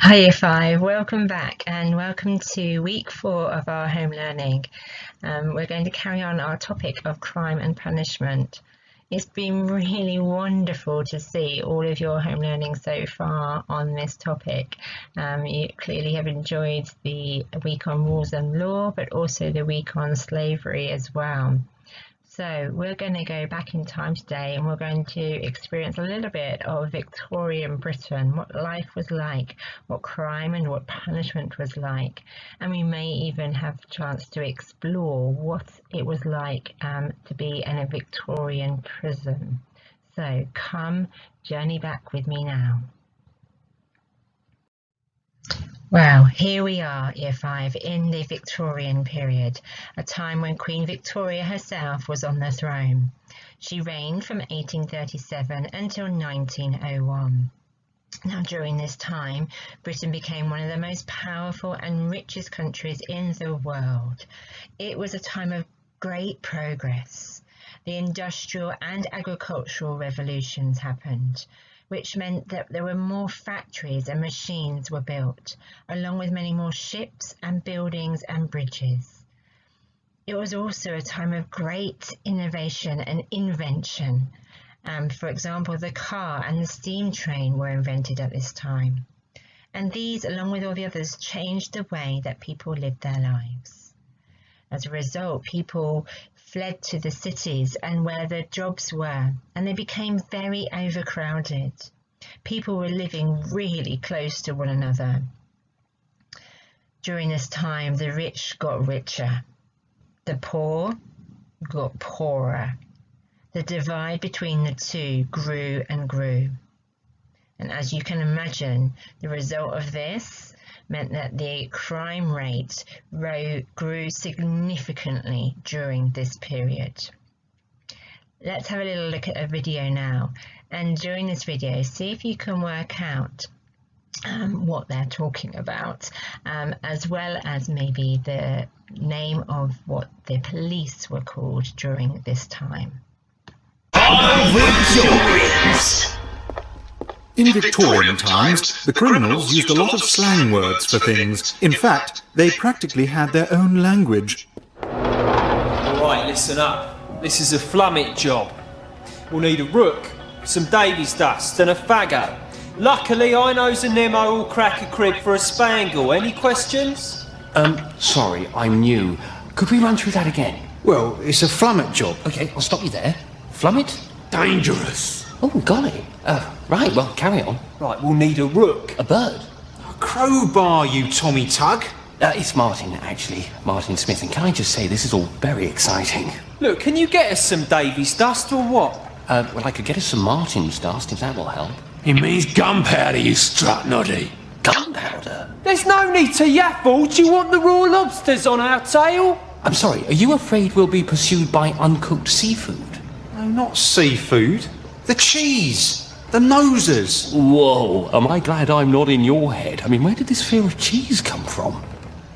Hi Year 5, welcome back and welcome to week 4 of our home learning. We're going to carry on our topic of crime and punishment. It's been really wonderful to see all of your home learning so far on this topic. You clearly have enjoyed the week on rules and law, but also the week on slavery as well. So we're going to go back in time today and we're going to experience a little bit of Victorian Britain, what life was like, what crime and what punishment was like. And we may even have a chance to explore what it was like to be in a Victorian prison. So come journey back with me now. Well, here we are, Year 5, in the Victorian period, a time when Queen Victoria herself was on the throne. She reigned from 1837 until 1901. Now, during this time, Britain became one of the most powerful and richest countries in the world. It was a time of great progress. The industrial and agricultural revolutions happened, which meant that there were more factories and machines were built, along with many more ships and buildings and bridges. It was also a time of great innovation and invention. For example, the car and the steam train were invented at this time. And these, along with all the others, changed the way that people lived their lives. As a result, people fled to the cities and where their jobs were, and they became very overcrowded. People were living really close to one another. During this time, the rich got richer, the poor got poorer. The divide between the two grew and grew. And as you can imagine, the result of this meant that the crime rate grew significantly during this period. Let's have a little look at a video now, and during this video see if you can work out what they're talking about, as well as maybe the name of what the police were called during this time. Victorians! In Victorian times, the criminals used a lot of slang words for things. In fact, they practically had their own language. Alright, listen up. This is a flummit job. We'll need a rook, some Davy's dust and a faggot. Luckily, I knows a Nemo will crack a crib for a spangle. Any questions? Sorry, I'm new. Could we run through that again? Well, it's a flummit job. Okay, I'll stop you there. Flummit? Dangerous. Oh, golly. Right, well, carry on. Right, we'll need a rook. A bird? A crowbar, you Tommy Tug. It's Martin, actually. Martin Smith. And can I just say, this is all very exciting. Look, can you get us some Davy's dust or what? Well, I could get us some Martin's dust, if that will help. It means gunpowder, you strut noddy. Gunpowder? There's no need to yaffle. Do you want the raw lobsters on our tail? I'm sorry, are you afraid we'll be pursued by uncooked seafood? No, not seafood. The cheese. The noses. Whoa, am I glad I'm not in your head? I mean, where did this fear of cheese come from?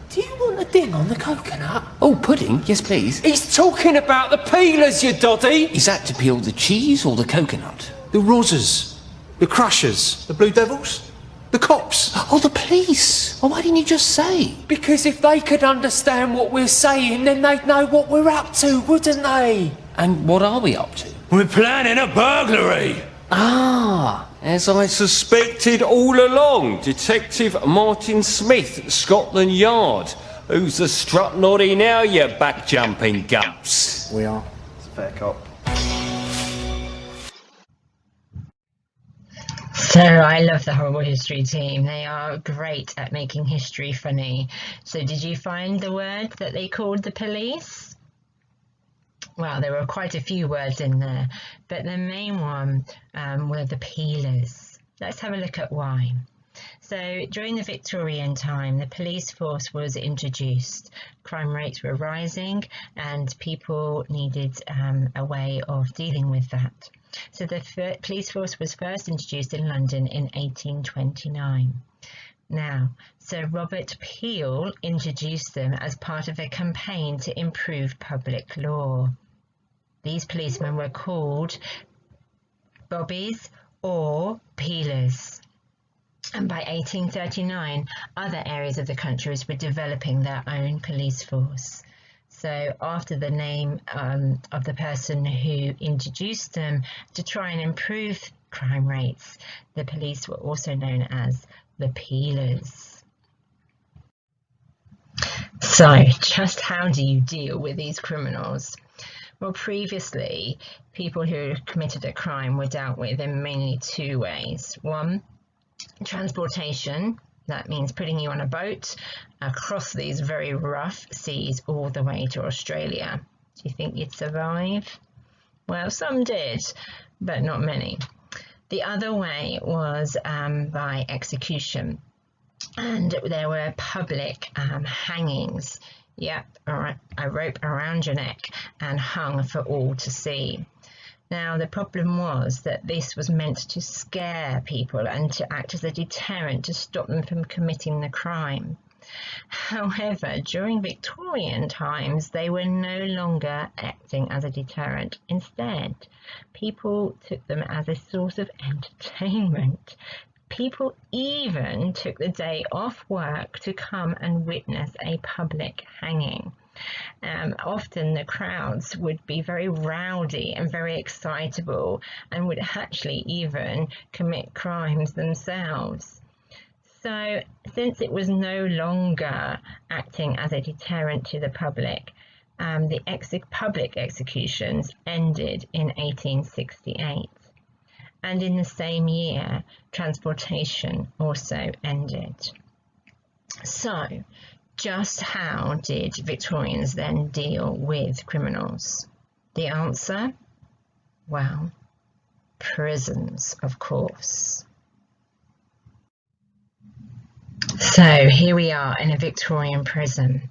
Do you want a ding on the coconut? Oh, pudding? Yes, please. He's talking about the peelers, you doddy. Is that to peel the cheese or the coconut? The rozzers. The crushers. The blue devils. The cops. Oh, the police. Well, why didn't you just say? Because if they could understand what we're saying, then they'd know what we're up to, wouldn't they? And what are we up to? We're planning a burglary. Ah, As I suspected all along, Detective Martin Smith, Scotland Yard. Who's the strut noddy now, you back-jumping gups? We are. It's a fair cop. So I love the Horrible History team. They are great at making history funny. So did you find the word that they called the police? Well, there were quite a few words in there, but the main one were the peelers. Let's have a look at why. So during the Victorian time, the police force was introduced. Crime rates were rising and people needed a way of dealing with that. So the police force was first introduced in London in 1829. Now, Sir Robert Peel introduced them as part of a campaign to improve public law. These policemen were called bobbies or peelers. And by 1839, other areas of the country were developing their own police force. So after the name of the person who introduced them to try and improve crime rates, the police were also known as the Peelers. So just how do you deal with these criminals? Well, previously, people who committed a crime were dealt with in mainly two ways. One, transportation. That means putting you on a boat across these very rough seas all the way to Australia. Do you think you'd survive? Well, some did, but not many. The other way was by execution, and there were public hangings. Yep, a rope around your neck and hung for all to see. Now, the problem was that this was meant to scare people and to act as a deterrent to stop them from committing the crime. However, during Victorian times, they were no longer acting as a deterrent. Instead, people took them as a source of entertainment. People even took the day off work to come and witness a public hanging. Often the crowds would be very rowdy and very excitable and would actually even commit crimes themselves. So since it was no longer acting as a deterrent to the public, the public executions ended in 1868. And in the same year, transportation also ended. So, just how did Victorians then deal with criminals? The answer? Well, prisons, of course. So here we are in a Victorian prison.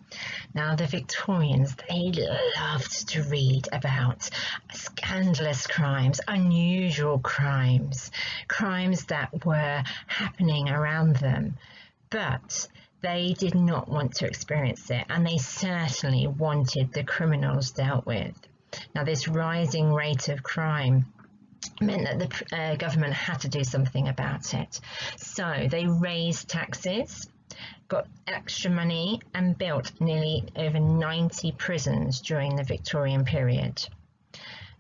Now the Victorians, they loved to read about scandalous crimes, unusual crimes, crimes that were happening around them, but they did not want to experience it, and they certainly wanted the criminals dealt with. Now this rising rate of crime meant that the government had to do something about it. So they raised taxes, got extra money, and built nearly over 90 prisons during the Victorian period.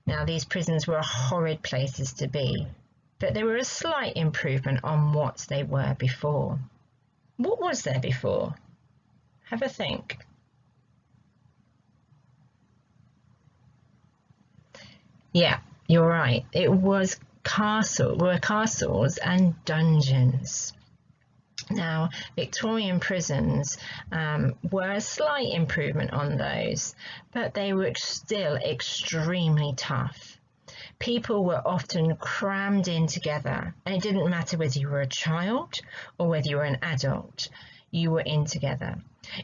Now these prisons were horrid places to be, but they were a slight improvement on what they were before. What was there before? Have a think. Yeah, you're right. It was castles and dungeons. Now, Victorian prisons were a slight improvement on those, but they were still extremely tough. People were often crammed in together, and it didn't matter whether you were a child or whether you were an adult, you were in together.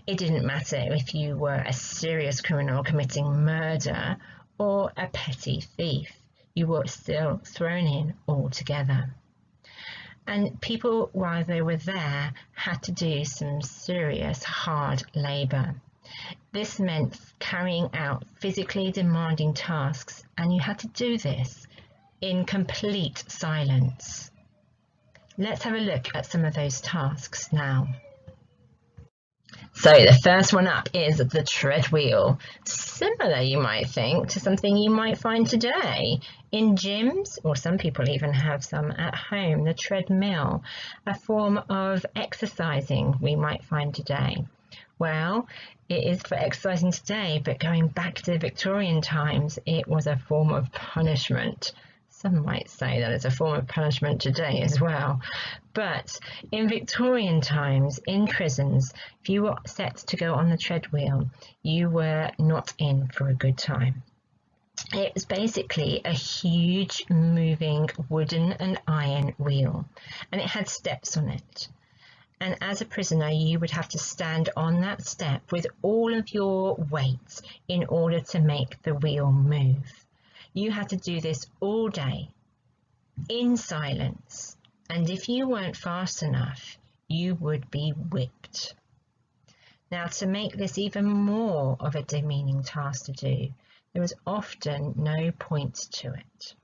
It didn't matter if you were a serious criminal committing murder or a petty thief, you were still thrown in all together. And people, while they were there, had to do some serious hard labour. This meant carrying out physically demanding tasks, and you had to do this in complete silence. Let's have a look at some of those tasks now. So the first one up is the tread wheel. Similar, you might think, to something you might find today in gyms, or some people even have some at home. The treadmill, a form of exercising we might find today. Well, it is for exercising today, but going back to the Victorian times, it was a form of punishment. Some might say that it's a form of punishment today as well. But in Victorian times, in prisons, if you were set to go on the treadwheel, you were not in for a good time. It was basically a huge moving wooden and iron wheel, and it had steps on it. And as a prisoner, you would have to stand on that step with all of your weight in order to make the wheel move. You had to do this all day, in silence, and if you weren't fast enough, you would be whipped. Now, to make this even more of a demeaning task to do, there was often no point to it.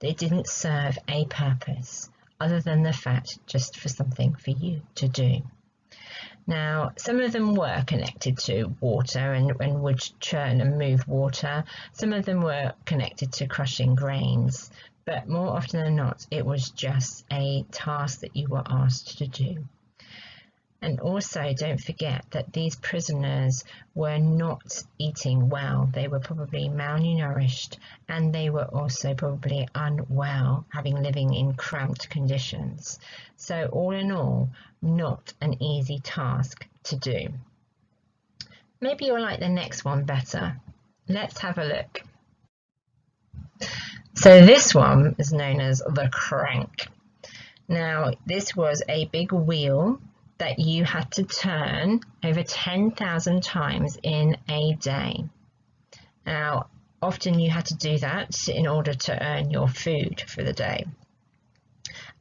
It didn't serve a purpose other than the fact just for something for you to do. Now, some of them were connected to water and would churn and move water. Some of them were connected to crushing grains, but more often than not, it was just a task that you were asked to do. And also don't forget that these prisoners were not eating well. They were probably malnourished, and they were also probably unwell, living in cramped conditions. So all in all, not an easy task to do. Maybe you'll like the next one better. Let's have a look. So this one is known as the crank. Now, this was a big wheel that you had to turn over 10,000 times in a day. Now, often you had to do that in order to earn your food for the day.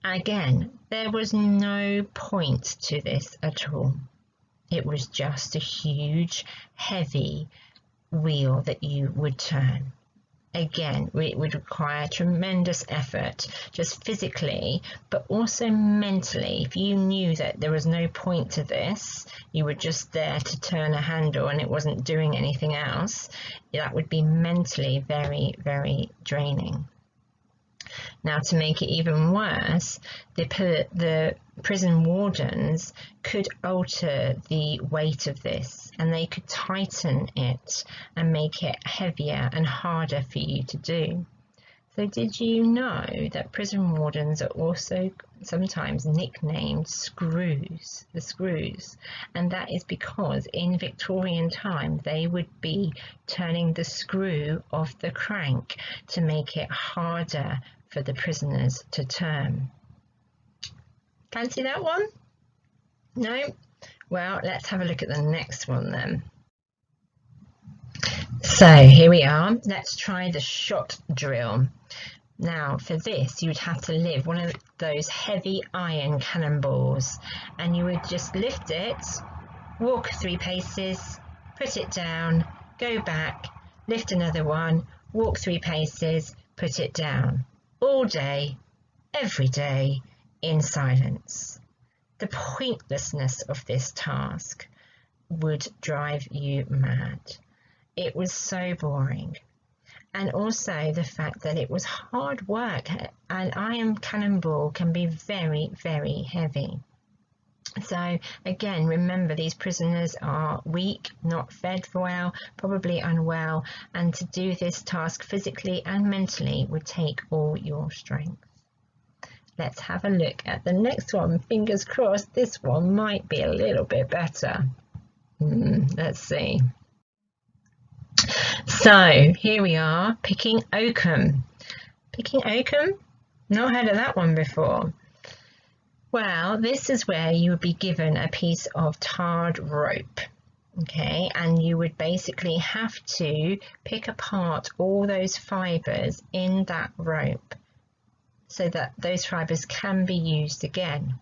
Again, there was no point to this at all. It was just a huge, heavy wheel that you would turn. Again, it would require tremendous effort, just physically, but also mentally. If you knew that there was no point to this, you were just there to turn a handle and it wasn't doing anything else, that would be mentally very, very draining. Now, to make it even worse, the prison wardens could alter the weight of this, and they could tighten it and make it heavier and harder for you to do. So did you know that prison wardens are also sometimes nicknamed screws, the screws? And that is because in Victorian time they would be turning the screw of the crank to make it harder for the prisoners to turn. Fancy that one? No? Well, let's have a look at the next one then. So here we are. Let's try the shot drill. Now, for this, you would have to lift one of those heavy iron cannonballs, and you would just lift it, walk 3 paces, put it down, go back, lift another one, walk 3 paces, put it down. All day, every day, in silence. The pointlessness of this task would drive you mad. It was so boring. And also the fact that it was hard work. An iron cannonball can be very, very heavy. So again, remember, these prisoners are weak, not fed well, probably unwell, and to do this task physically and mentally would take all your strength. Let's have a look at the next one. Fingers crossed this one might be a little bit better. Let's see. So here we are, picking oakum. Picking oakum? Not heard of that one before. Well, this is where you would be given a piece of tarred rope, okay, and you would basically have to pick apart all those fibres in that rope so that those fibres can be used again.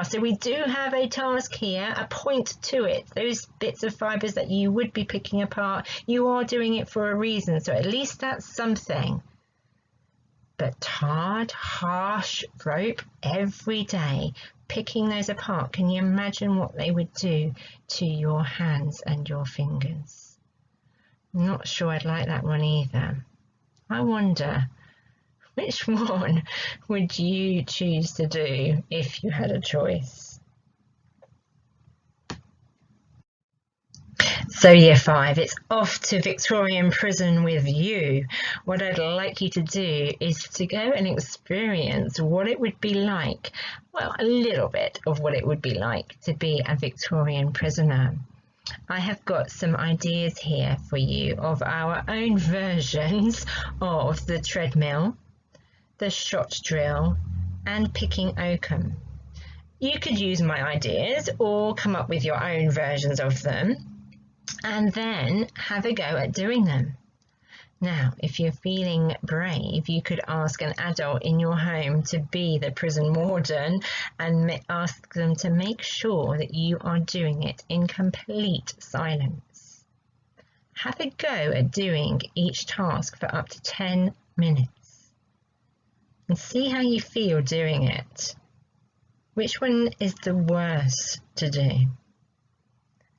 So we do have a task here, a point to it. Those bits of fibres that you would be picking apart, you are doing it for a reason, so at least that's something. But tarred, harsh rope every day, picking those apart, can you imagine what they would do to your hands and your fingers? I'm not sure I'd like that one either. I wonder, which one would you choose to do if you had a choice? So year 5, it's off to Victorian prison with you. What I'd like you to do is to go and experience what it would be like, well, a little bit of what it would be like to be a Victorian prisoner. I have got some ideas here for you of our own versions of the treadmill, the shot drill, and picking oakum. You could use my ideas or come up with your own versions of them, and then have a go at doing them. Now, if you're feeling brave, you could ask an adult in your home to be the prison warden and ask them to make sure that you are doing it in complete silence. Have a go at doing each task for up to 10 minutes. and see how you feel doing it. Which one is the worst to do?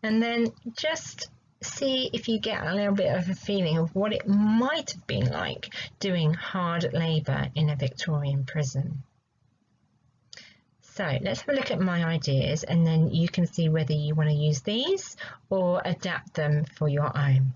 And then just see if you get a little bit of a feeling of what it might have been like doing hard labour in a Victorian prison. So let's have a look at my ideas, and then you can see whether you want to use these or adapt them for your own.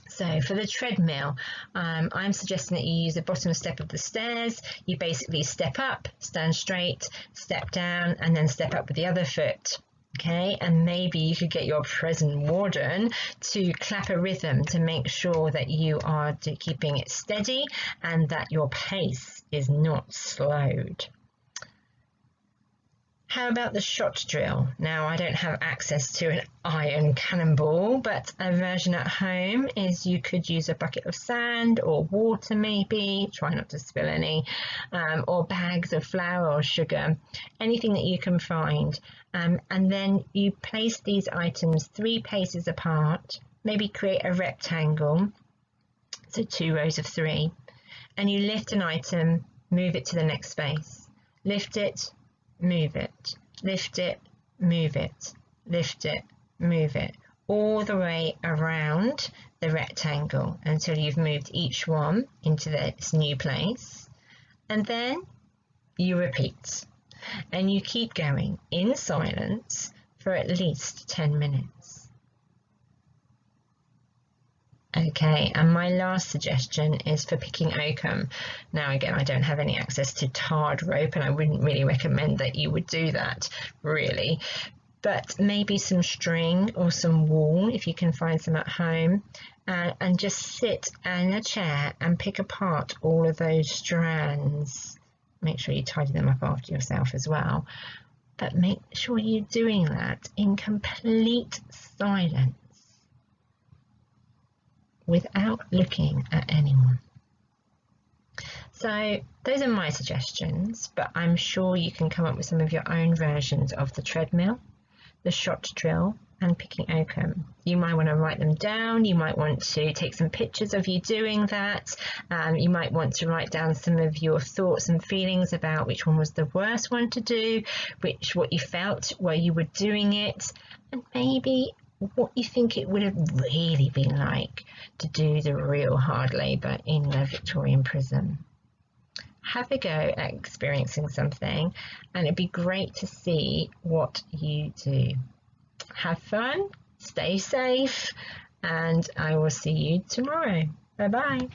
So for the treadmill, I'm suggesting that you use the bottom step of the stairs. You basically step up, stand straight, step down, and then step up with the other foot. Okay, and maybe you could get your prison warden to clap a rhythm to make sure that you are keeping it steady and that your pace is not slowed. How about the shot drill? Now, I don't have access to an iron cannonball, but a version at home is you could use a bucket of sand or water maybe, try not to spill any, or bags of flour or sugar, anything that you can find. And then you place these items 3 paces apart, maybe create a rectangle, so 2 rows of 3, and you lift an item, move it to the next space, lift it, move it, lift it, move it, lift it, move it, all the way around the rectangle until you've moved each one into this new place. And then you repeat, and you keep going in silence for at least 10 minutes. Okay, and my last suggestion is for picking oakum. Now again, I don't have any access to tarred rope, and I wouldn't really recommend that you would do that, really. But maybe some string or some wool, if you can find some at home, and just sit in a chair and pick apart all of those strands. Make sure you tidy them up after yourself as well. But make sure you're doing that in complete silence, without looking at anyone. So those are my suggestions, but I'm sure you can come up with some of your own versions of the treadmill, the shot drill, and picking oakum. You might want to write them down, you might want to take some pictures of you doing that, you might want to write down some of your thoughts and feelings about which one was the worst one to do, what you felt while you were doing it, and maybe what you think it would have really been like to do the real hard labour in a Victorian prison. Have a go at experiencing something, and it'd be great to see what you do. Have fun, stay safe, and I will see you tomorrow. Bye bye.